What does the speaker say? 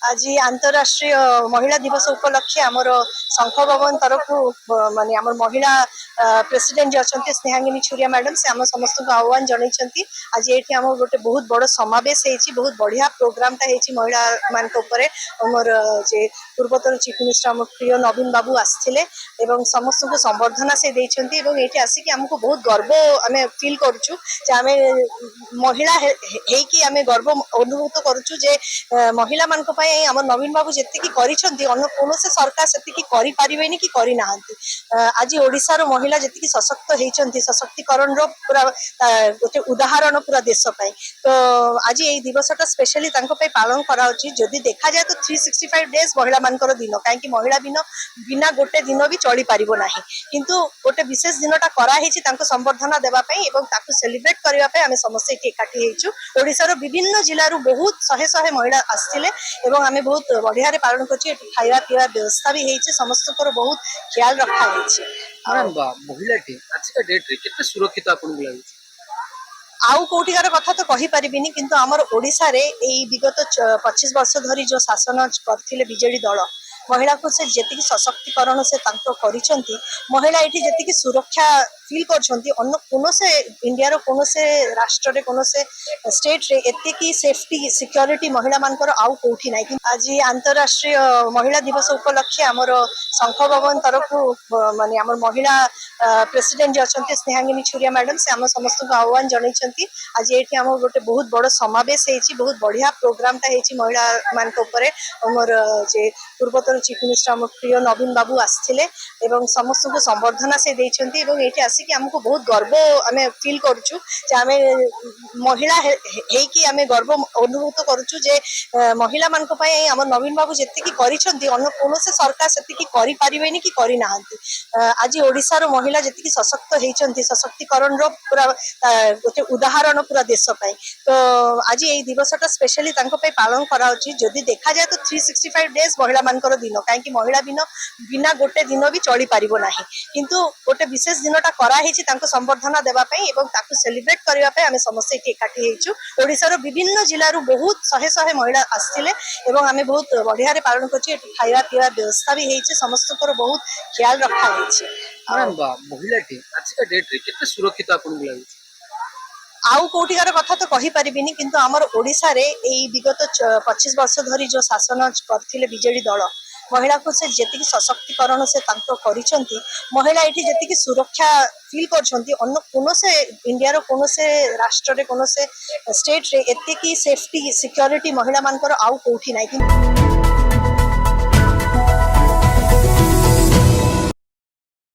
आज अंतरराष्ट्रीय महिला दिवस उपलक्षे आमर शंख भवन तरफ माने आम महिला प्रेसिडेंट जो अच्छा स्नेहांगिनी छुरिया मैडम से आम समस्त को आह्वान जनई। आज ये आम गोटे बहुत बड़ समावेश बहुत बढ़िया प्रोग्राम महिला मान मोर जे पूर्वतन चीफ मिनिस्टर आम प्रिय नवीन बाबू आसते समस्त को संबर्धना से ये आसिक आमको बहुत गर्व आम फिल करुचु आम महिला आम गर्व अनुभूत करुचु जे महिला मान आम नवीन बाबू जी कौन सरकार से करें कि करना। आज ओडिशार महिला जी सशक्त होती सशक्तिकरण पूरा गोटे उदाहरण पूरा देश पाई। तो आज ये दिवसटा स्पेशली पालन करा देखा जाए तो 365 डेज महिला मान दिन कहीं महिला दिन बिना गोटे दिन भी चली पार ना किंतु गोटे विशेष दिनटा कराई संबर्धना देवाई सेलिब्रेट करने आम समस्त एकाठी होइछु। ओडिशार विभिन्न जिलूर बहुत शहे शहे महिला आसते आम बहुत बढ़िया पालन कर खावा पीवा व्यवस्था भी है समस्त बहुत ख्याल रखा महिलाटी आजिका डेट रे केते सुरक्षित आपन लागै आउ कोटिकार कथा तो कहि परिबिनी किंतु हमर ओडिसा रे एई विगत 25 वर्ष धरी जो शासन करथिले बीजेडी दल महिला को से जेतिकी सशक्तिकरण से करिसंती महिला एठी जेतिकी सुरक्षा फील करछंती अन्य कोनोसे इंडिया रो कोनोसे राष्ट्र रे कोनोसे स्टेट रे एतिकी सेफ्टी सिक्योरिटी महिला मानकर आउ कोठी नै। आज अंतरराष्ट्रीय महिला दिवस उपलक्षे हमर शंख भवन तरफ माने हमर महिला प्रेसिडेंट जो अच्छा स्नेहांगिनी छुरिया मैडम से आम समस्त को आह्वान जनई। आज ये आम गोटे बहुत बड़ समावेश बहुत बढ़िया प्रोग्रामटा महिला मान मोर जे पूर्वतन चीफ मिनिस्टर आम प्रिय नवीन बाबू आसते समस्त को संबर्धना से ये आसिक आमको बहुत गर्व आम फिल करुचु आम महिला आम गर्व अनुभूत करुचु जे महिला मान आम नवीन बाबू जी कौन सरकार से करें कि करना। आज ओडिशार महिला जी सशक्त होती सशक्तिकरण पूरा गोटे उदाहरण पूरा देश पाई। तो आज ये दिवसटा स्पेशली पालन करा देखा जाए तो 365 डेज महिला मान दिन कहीं महिला दिन बिना गोटे दिन भी चली पार ना किंतु गोटे विशेष दिनटा कराई संबर्धना देवाई सेलिब्रेट करने आम समस्त एकाठी होइछु। ओडिशार विभिन्न जिलूर बहुत शहे शहे महिला आसते आम बहुत बढ़िया पालन कर खावा पीवा व्यवस्था भी है समस्त बहुत ख्याल रखा महिलाटी आजिका डेट रे केते सुरक्षित आपन लागै आउ कोटिकार कथा तो कहि परिबिनी किंतु हमर ओडिसा रे एई विगत 25 वर्ष धरी जो शासन करथिले बीजेडी दल महिला को से जेतिकी सशक्तिकरण से करिसंती महिला एठी जेतिकी सुरक्षा फील करछंती अन्य कोनोसे इंडिया रो कोनोसे राष्ट्र रे कोनोसे स्टेट रे एतिकी सेफ्टी सिक्योरिटी महिला मानकर आउ कोठी नै।